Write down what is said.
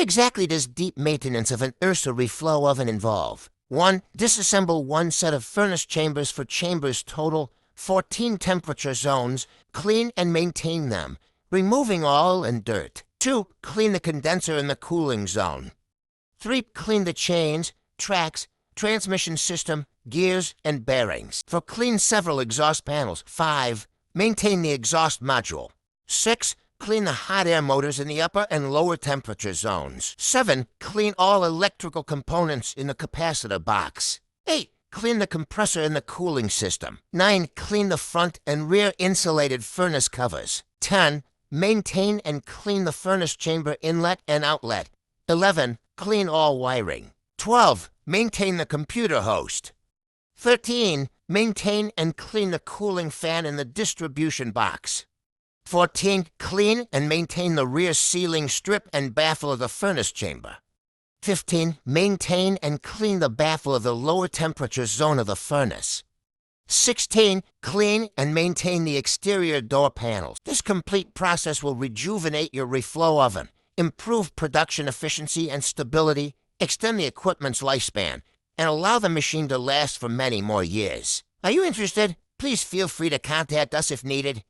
exactly does deep maintenance of an ERSA reflow oven involve? 1. Disassemble one set of furnace chambers for chambers total 14 temperature zones. Clean and maintain them, removing oil and dirt. 2. Clean the condenser in the cooling zone. 3. Clean the chains, tracks, transmission system, gears, and bearings. 4. Clean several exhaust panels. 5. Maintain the exhaust module. 6. Clean the hot air motors in the upper and lower temperature zones. 7. Clean all electrical components in the capacitor box. 8. Clean the compressor in the cooling system. 9. Clean the front and rear insulated furnace covers. 10. Maintain and clean the furnace chamber inlet and outlet. 11. Clean all wiring. 12. Maintain the computer host. 13. Maintain and clean the cooling fan in the distribution box. 14. Clean and maintain the rear sealing strip and baffle of the furnace chamber. 15. Maintain and clean the baffle of the lower temperature zone of the furnace. 16. Clean and maintain the exterior door panels. This complete process will rejuvenate your reflow oven, improve production efficiency and stability, extend the equipment's lifespan, and allow the machine to last for many more years. Are you interested? Please feel free to contact us if needed.